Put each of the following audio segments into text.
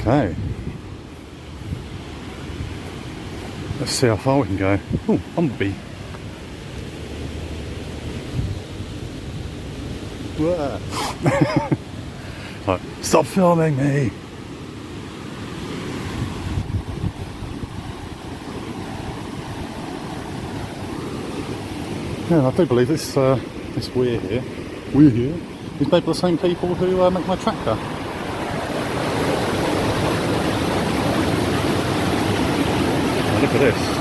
Okay. Let's see how far we can go. Oh, bumblebee. Like, stop filming me! Yeah, I do believe this weir here is made by the same people who make my tractor. Oh, look at this.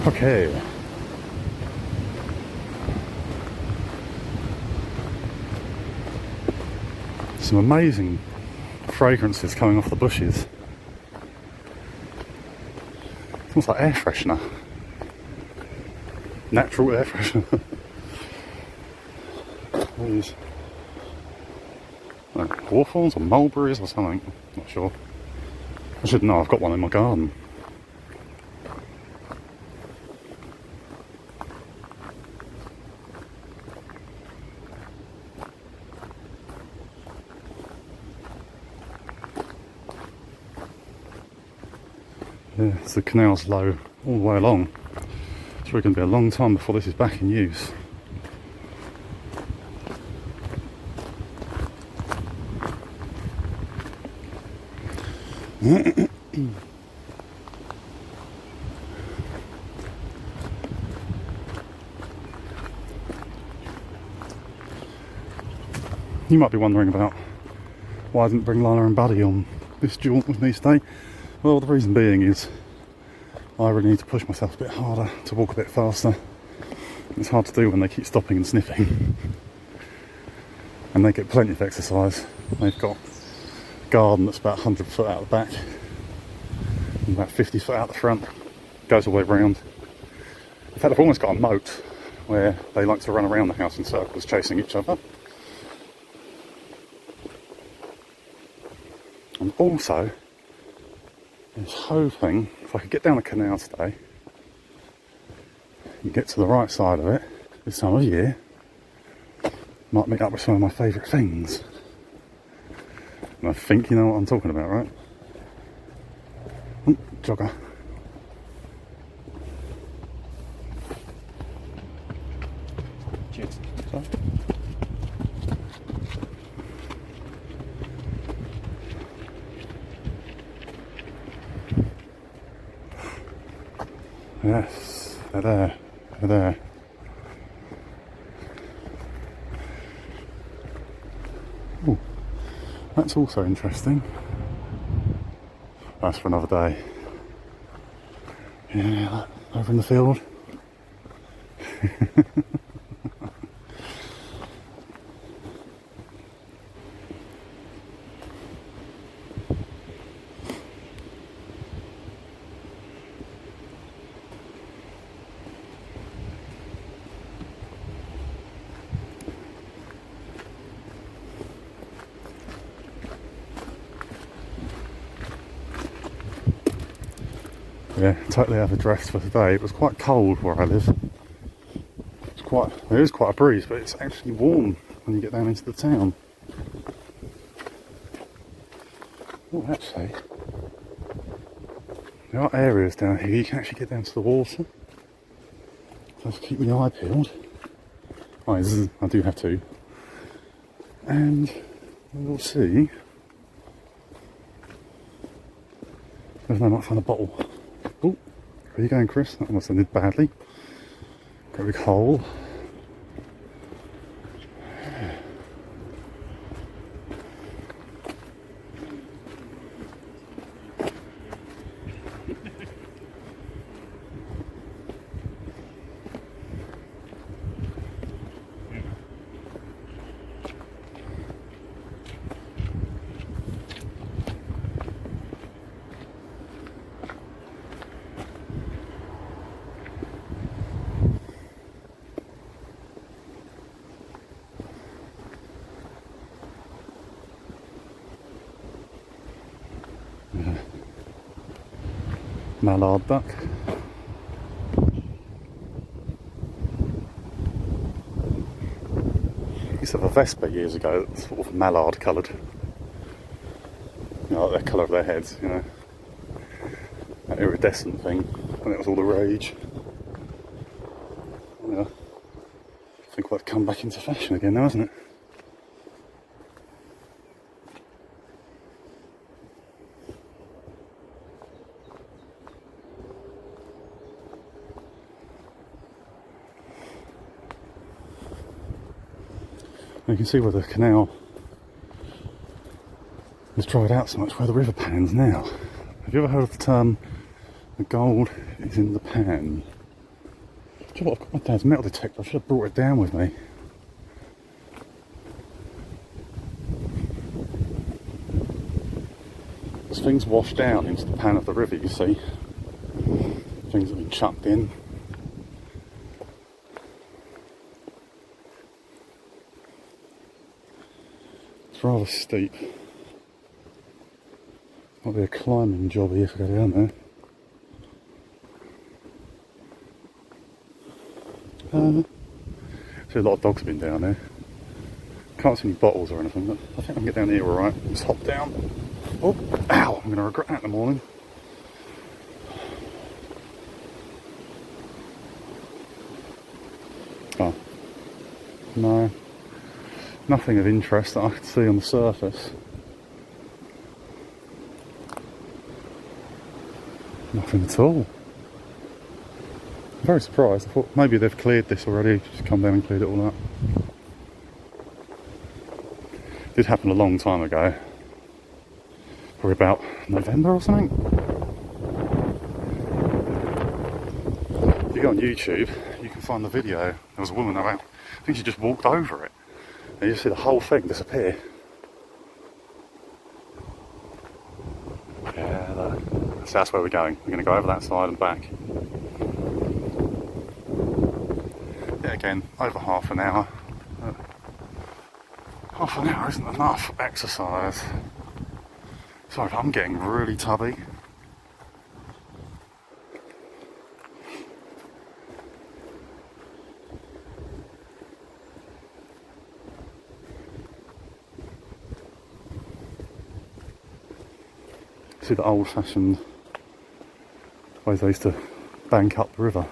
Okay. Some amazing fragrances coming off the bushes. It's almost like air freshener. Natural air freshener. These hawthorns or mulberries or something. Not sure. I should know, I've got one in my garden. Yeah, so the canal's low all the way along. It's really going to be a long time before this is back in use. You might be wondering about why I didn't bring Lila and Buddy on this jaunt with me today. Well, the reason being is I really need to push myself a bit harder, to walk a bit faster. It's hard to do when they keep stopping and sniffing. And they get plenty of exercise. They've got a garden that's about 100 foot out the back and about 50 foot out the front. Goes all the way round. In fact, they've almost got a moat where they like to run around the house in circles chasing each other. And also, I was hoping if I could get down the canal today and get to the right side of it this time of year, might meet up with some of my favourite things. And I think you know what I'm talking about, right? Oh, jogger. Cheers. Sorry. Yes, they're there, they're there. Ooh, that's also interesting. That's for another day. Yeah, over in the field. Yeah, totally out of dress for today. It was quite cold where I live. There is quite a breeze, but it's actually warm when you get down into the town. Oh, actually, there are areas down here you can actually get down to the water. So I have to keep my eye peeled. I do have to. And we'll see. If I might find a bottle. Oh, where are you going, Chris? That must have ended badly. Got a big hole. Mallard duck. I used to have a Vespa years ago that's sort of mallard coloured. You know, like the colour of their heads, you know. That iridescent thing, when it was all the rage. Yeah. I think we've come back into fashion again now, hasn't it? And you can see where the canal has dried out so much, where the river pans now. Have you ever heard of the term, the gold is in the pan? Do you know what, I've got my dad's metal detector, I should have brought it down with me. As things wash down into the pan of the river, you see, things have been chucked in. It's rather steep. Might be a climbing job here if I go down there. See, a lot of dogs have been down there. Can't see any bottles or anything, but I think I can get down here alright. Just hop down. Oh, ow! I'm going to regret that in the morning. Oh. No. Nothing of interest that I could see on the surface. Nothing at all. I'm very surprised. I thought maybe they've cleared this already, just come down and cleared it all up. It did happen a long time ago. Probably about November or something. If you go on YouTube, you can find the video. There was a woman about, I think she just walked over it. And you see the whole thing disappear. Yeah, look. So that's where we're going. We're going to go over that side and back. Yeah, again, over half an hour. Half an hour isn't enough exercise. Sorry if I'm getting really tubby. See the old-fashioned ways they used to bank up the river.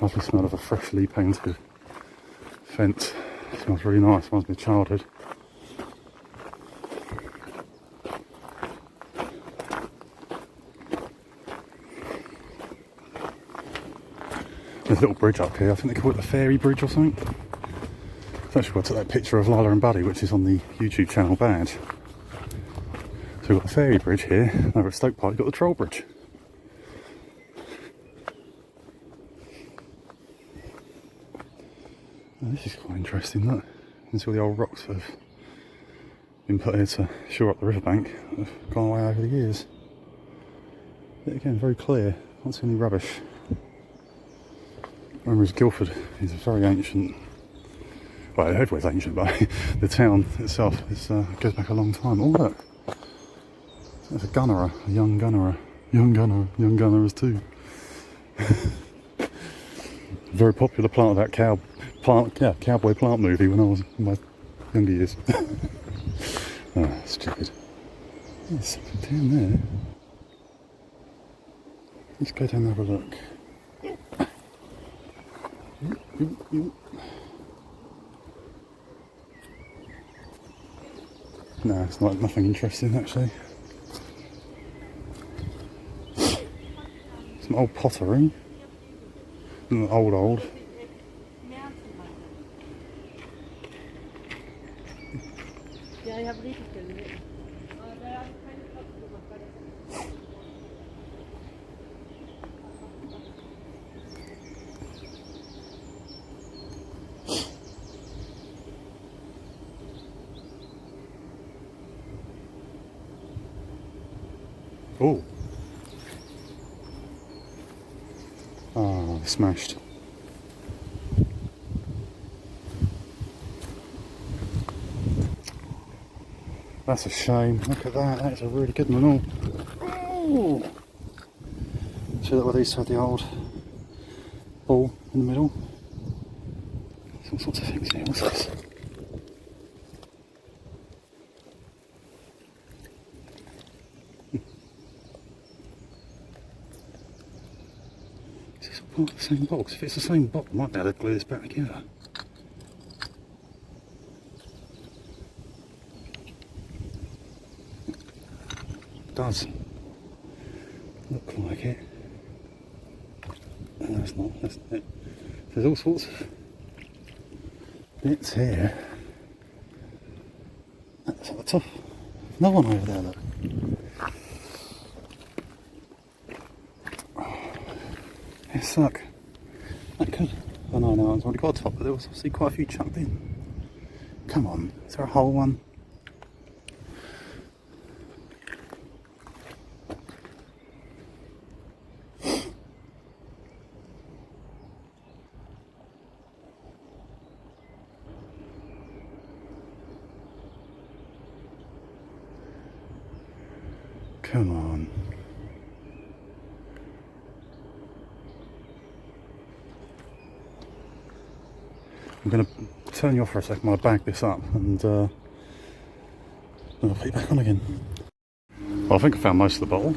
Lovely smell of a freshly painted fence. It smells really nice, reminds me of childhood. There's a little bridge up here, I think they call it the Fairy Bridge or something. It's actually where I took that picture of Lila and Buddy, which is on the YouTube channel badge. So we've got the Fairy Bridge here, and over at Stoke Park you've got the Troll Bridge. Oh, this is quite interesting, look. You can see all the old rocks that have been put here to shore up the riverbank that have gone away over the years. Yet again, very clear, can't see any rubbish. Whereas Guildford is a very ancient, well, everywhere's ancient, but the town itself goes back a long time. Oh look, there's a gunnerer, a young gunnerer, young gunners too. Very popular part of that cowboy plant movie when I was in my younger years. Oh, stupid. There's something down there. Let's go down and have a look. No, it's not, nothing interesting actually. Some old pottery. Old. Oh. Ah, smashed. That's a shame. Look at that. That's a really good one all. Oh. See that where they used to have the old ball in the middle? There's all sorts of things here. What's this? Is this all part of the same box? If it's the same box, I might be able to glue this back together. It does look like it. No, it's not. That's it. There's all sorts of bits here. That's at the top. No one over there, look. It suck. That could. Oh no, no, it's already got a top, but there was obviously quite a few chucked in. Come on, is there a whole one? Come on. I'm going to turn you off for a second while I bag this up and then I'll put you back on again. Well, I think I found most of the bottle.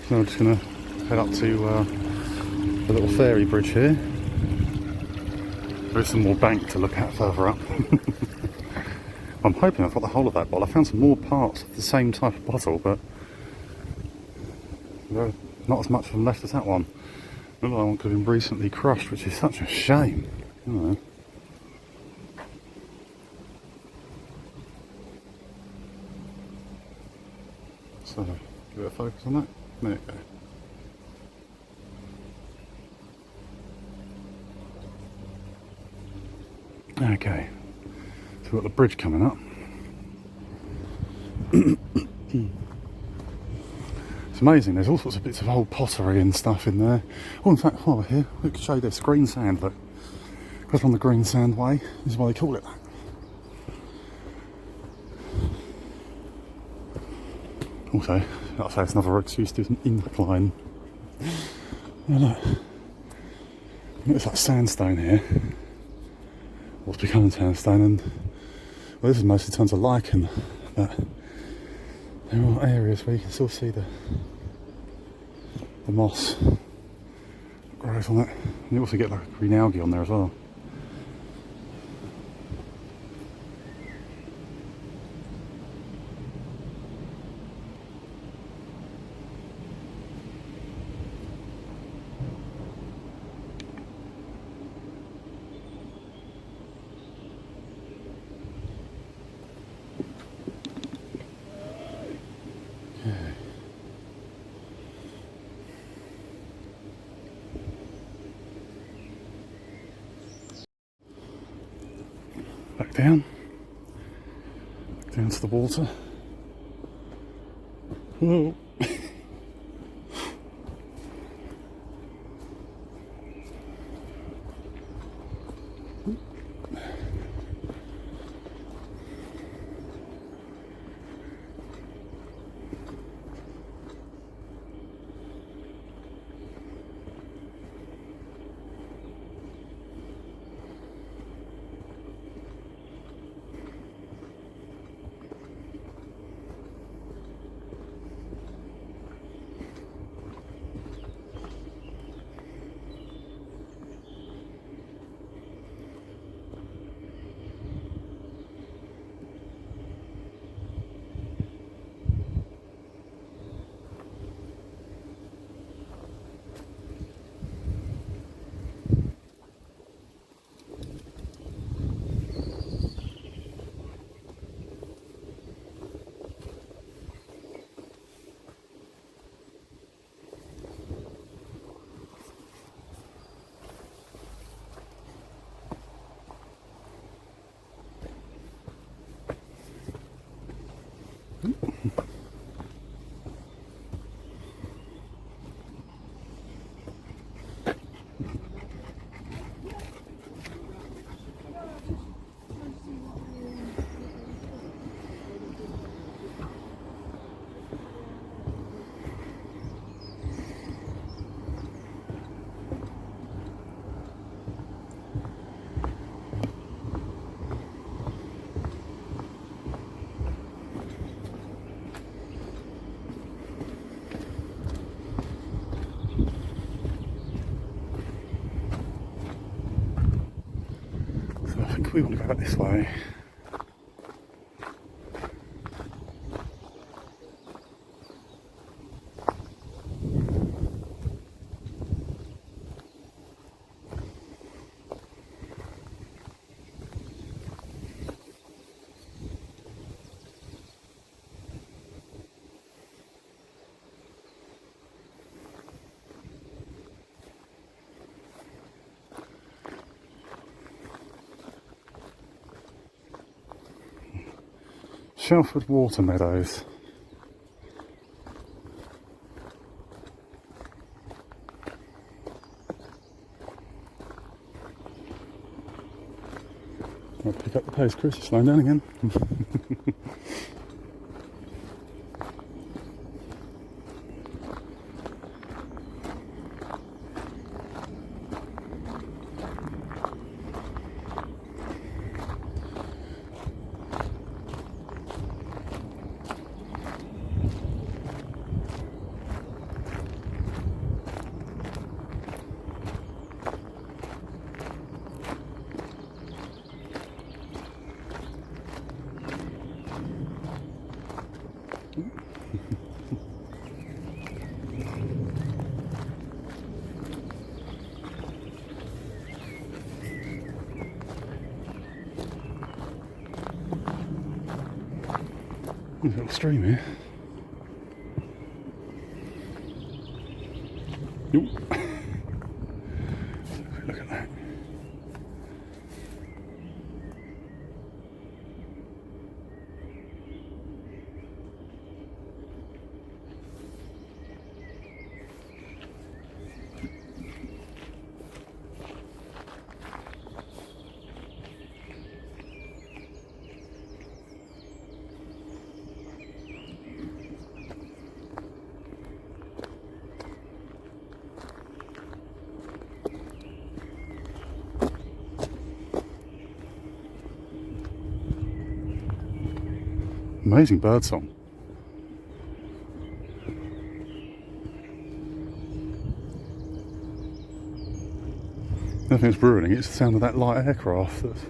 So I'm just going to head up to the little ferry bridge here. There is some more bank to look at further up. I'm hoping I've got the whole of that bottle. I found some more parts of the same type of bottle, but not as much of them left as that one. Another one could have been recently crushed, which is such a shame. You know. So, give it a focus on that. There you go. Okay, so we've got the bridge coming up. It's amazing, there's all sorts of bits of old pottery and stuff in there. Oh, in fact, while we're here, we could show you this green sand, look. Goes on the green sand way, this is why they call it that. Also, like I say, it's another excuse to do an incline. Yeah, look. There's that sandstone here. What's becoming sandstone, and well, this is mostly tons of lichen, but there are areas where you can still see the moss that grows on it. And you also get like green algae on there as well. Back down to the water. Whoa. we want to go back this way. Shelford Water Meadows. I'll pick up the pace, Chris, you're slowing down again. There's a little stream here. Nope. Look at that. Amazing bird song. Nothing that's ruining it, it's the sound of that light aircraft that's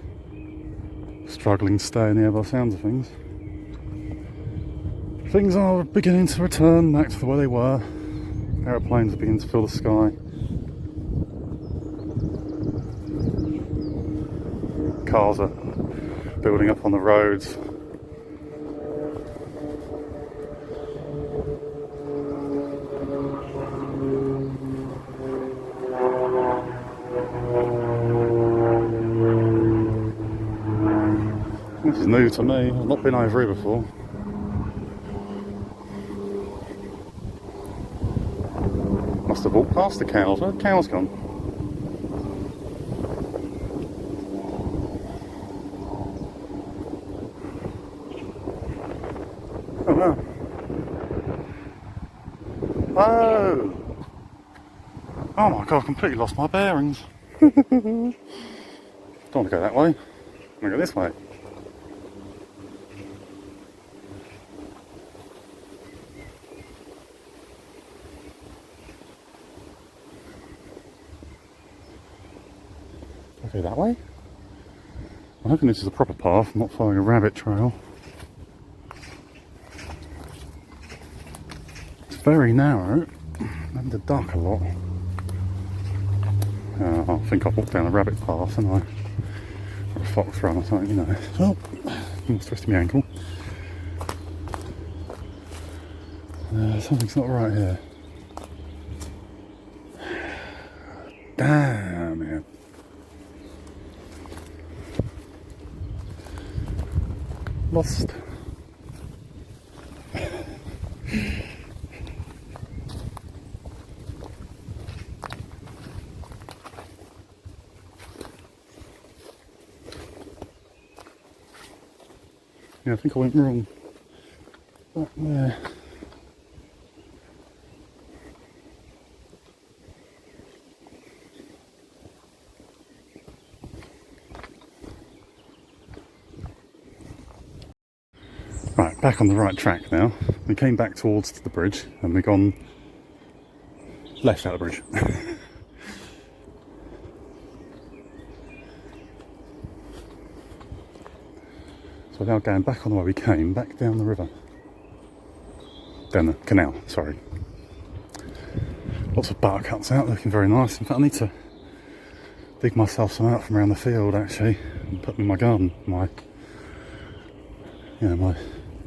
struggling to stay in the air by the sounds of things. Things are beginning to return back to the way they were. Aeroplanes are beginning to fill the sky. Cars are building up on the roads. This is new to me, I've not been over here before. Must have walked past the cows. Where have the cows gone? Oh no. Oh! Oh my god, I completely lost my bearings. Don't want to go that way. I'm going to go this way. Go that way. I'm hoping this is a proper path, I'm not following a rabbit trail. It's very narrow and the duck a lot. I think I've walked down a rabbit path and or a fox run or something, you know. Oh, I'm twisting my ankle. Something's not right here. Damn it. Lost. Yeah, I think I went wrong. Back there. Right, back on the right track now. We came back towards the bridge and we've gone left out of the bridge. So we're now going back on the way we came, back down the river. Down the canal, sorry. Lots of buttercups out, looking very nice. In fact, I need to dig myself some out from around the field actually and put them in my garden, my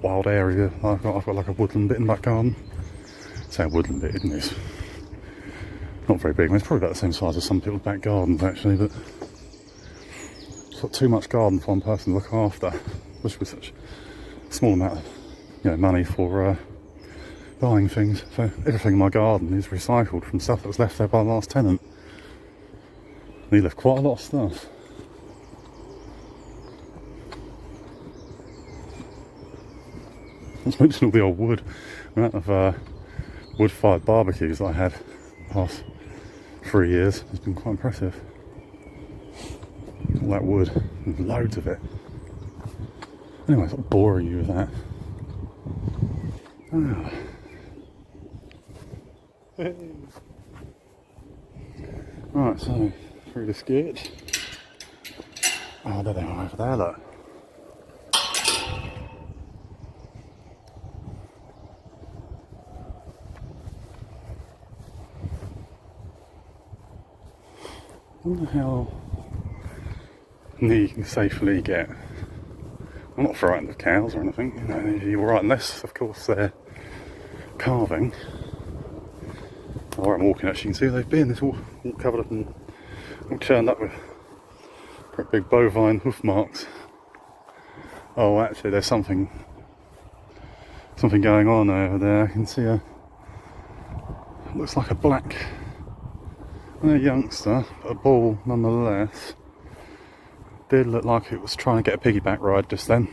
wild area. I've got like a woodland bit in the back garden. Say a woodland bit, isn't it? Not very big. I mean, it's probably about the same size as some people's back gardens actually, but it's got too much garden for one person to look after, especially with such a small amount of money for buying things. So everything in my garden is recycled from stuff that was left there by the last tenant. And he left quite a lot of stuff. Let's mention all the old wood. The amount of wood-fired barbecues that I had the past 3 years has been quite impressive. All that wood, there's loads of it. Anyway, I'm not boring you with that. Right, so through the skit. Oh, there they are over there, look. I wonder how near you can safely get. I'm not frightened of cows or anything, you're right, unless of course they're calving. Where I'm walking, actually, you can see they've been. It's all covered up and all churned up with great big bovine hoof marks. Oh, actually, there's something going on over there. I can see looks like a black youngster, but a bull nonetheless. Did look like it was trying to get a piggyback ride just then.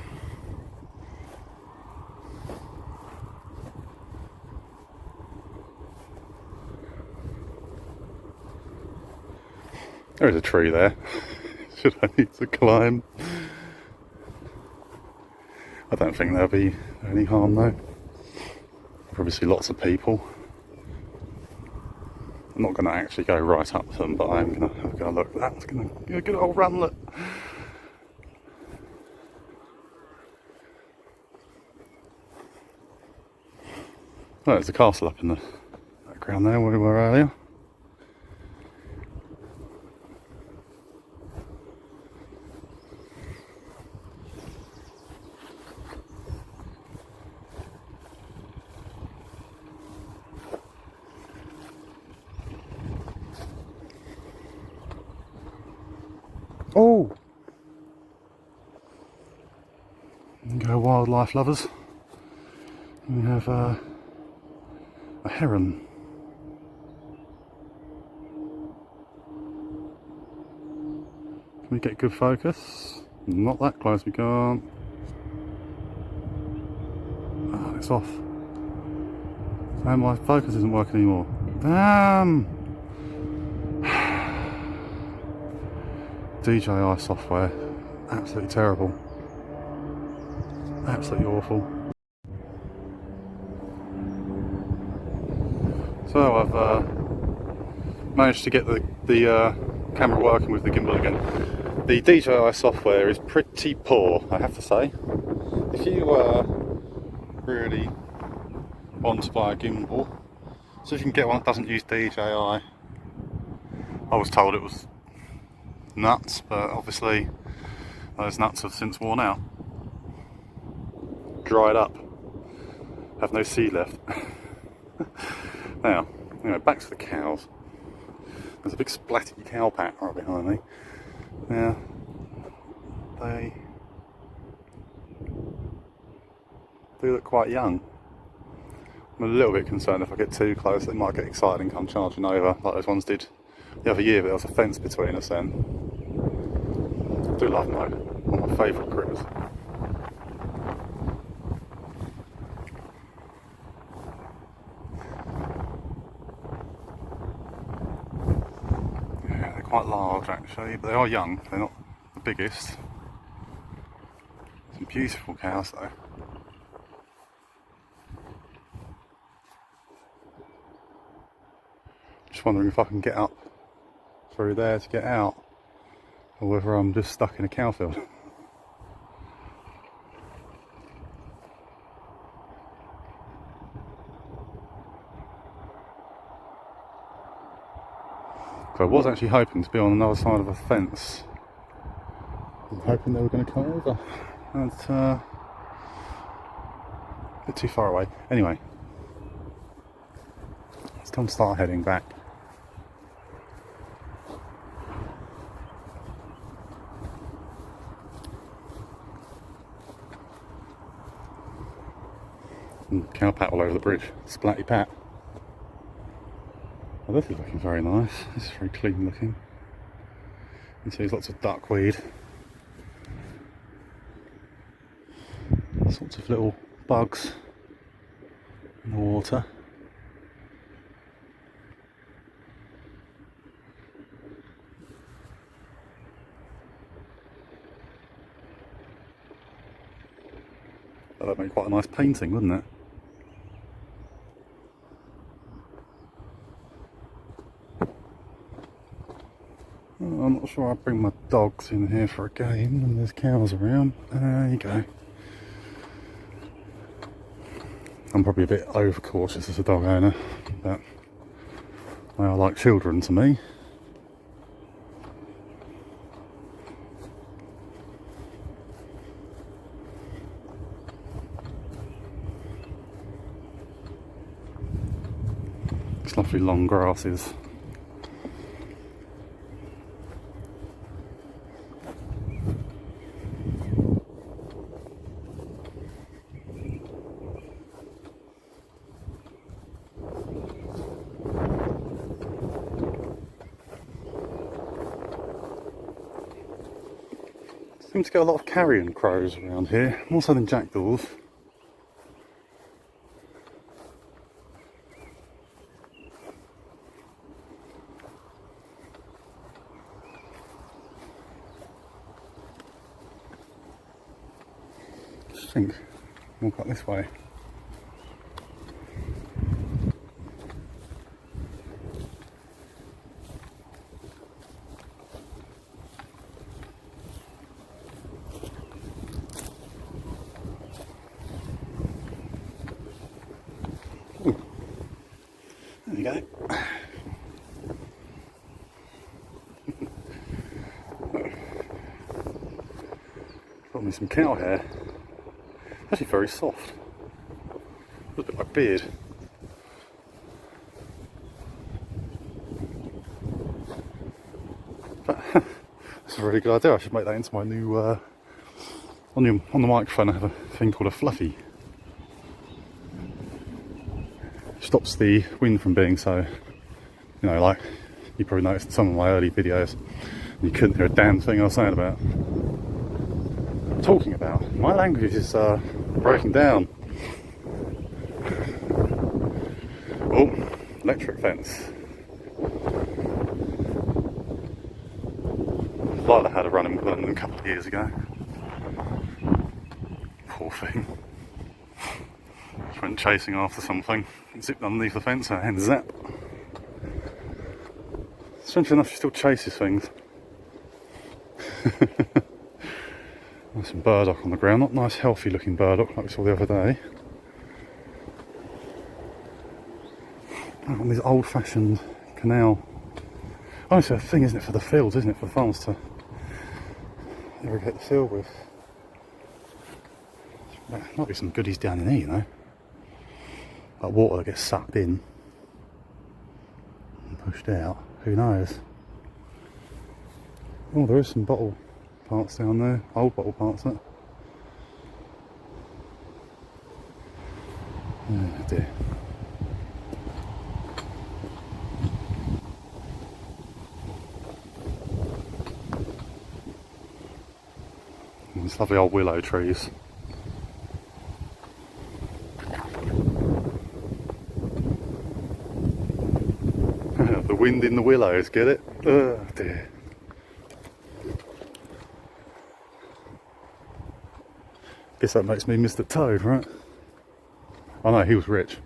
There is a tree there. Should I need to climb? I don't think there'll be any harm though. Probably see lots of people. I'm not going to actually go right up to them, but I'm going to have a look. That's going to be a good old runlet. Oh, there's a castle up in the background there where we were earlier. Oh! Go wildlife lovers. We have a heron. Can we get good focus? Not that close, we can't. Oh, it's off. And my focus isn't working anymore. Damn! DJI software, absolutely terrible, absolutely awful. So I've managed to get the camera working with the gimbal again. The DJI software is pretty poor, I have to say. If you really want to buy a gimbal, so if you can get one that doesn't use DJI, I was told it was nuts, but obviously those nuts have since worn out, dried up, have no seed left. Now, anyway, back to the cows. There's a big splatty cow pack right behind me. Now, they do look quite young. I'm a little bit concerned if I get too close, they might get excited and come charging over, like those ones did the other year, but there was a fence between us then. I do love them though, one of my favourite critters. Yeah, they're quite large actually, but they are young, they're not the biggest. Some beautiful cows though. Just wondering if I can get up through there to get out, or whether I'm just stuck in a cow field. I was actually hoping to be on another side of a fence. I'm hoping they were going to come over. That's a bit too far away. Anyway, it's time to start heading back. Cow pat all over the bridge. Splatty pat. Oh, this is looking very nice. This is very clean looking. You can see there's lots of duckweed. Sorts of little bugs in the water. Oh, that'd make quite a nice painting, wouldn't it? Oh, I'm not sure I'd bring my dogs in here for a game when there's cows around. There you go. I'm probably a bit overcautious as a dog owner, but they are like children to me. It's lovely long grasses. Seems to get a lot of carrion crows around here, more so than jackdaws. I think we'll walk up this way. There you go. Got me some cow hair. Actually very soft. A bit like beard. But that's a really good idea. I should make that into my new on the microphone. I have a thing called a fluffy. Stops the wind from being so, you know, like you probably noticed in some of my early videos, you couldn't hear a damn thing I was saying about. Talking about. My language is breaking down. Oh, electric fence. Lila had a run-in with them a couple of years ago. Poor thing. She went chasing after something, zipped underneath the fence and zap. Strangely enough, she still chases things. There's some burdock on the ground, not nice healthy looking burdock like we saw the other day. On these old fashioned canal. Honestly, a thing, isn't it, for the fields, isn't it, for the farmers to irrigate the field with. There might be some goodies down in here, you know. Like water that gets sucked in and pushed out, who knows. Oh, there is some bottle parts down there, old bottle parts, that. Oh dear. And these lovely old willow trees. The wind in the willows, get it? Oh dear. Guess that makes me Mr. Toad, right? I know, he was rich.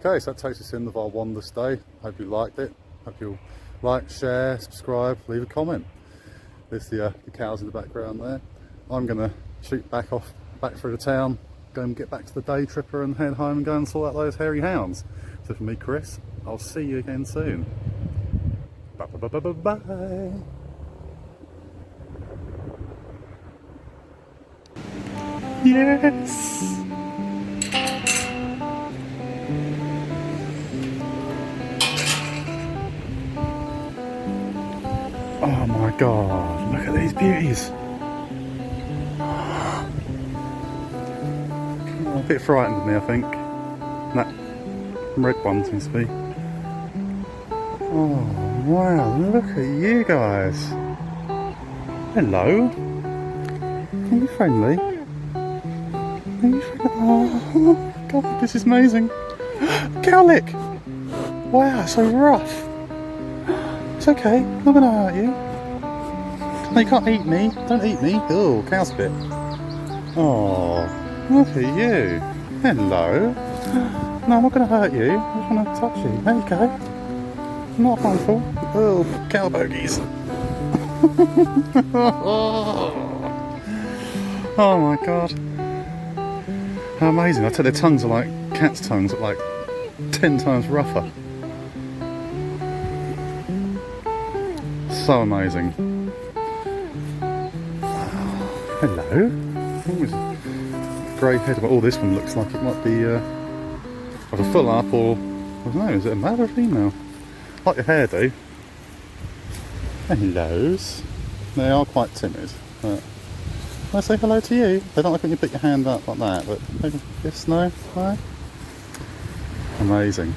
Okay, so that takes us in of our wander stay. Hope you liked it. Hope you'll like, share, subscribe, leave a comment. There's the cows in the background there. I'm gonna shoot back through the town, go and get back to the day tripper and head home and go and sort out those hairy hounds. So for me, Chris, I'll see you again soon. Bye bye bye bye bye bye. Yes! Oh my god, look at these beauties. Oh, a bit frightened of me, I think. That red one seems to be. Oh wow, look at you guys. Hello. Are you friendly? Are you friendly? Oh my god, this is amazing. Cowlick! Wow, so rough. It's okay, I'm not gonna hurt you. No, you can't eat me. Don't eat me. Oh, cow spit. Oh, look at you. Hello. No, I'm not gonna hurt you. I just want to touch you. There you go. Not harmful. Oh, cow bogies. Oh my god. How amazing. I tell their tongues are like cats' tongues, are like 10 times rougher. So amazing. Hello. Grey head. Oh, this one looks like it might be either full up or I don't know. Is it a male or a female? Like your hairdo. Hellos. They are quite timid. But can I say hello to you? They don't like when you put your hand up like that. But maybe yes, no, hi. Amazing.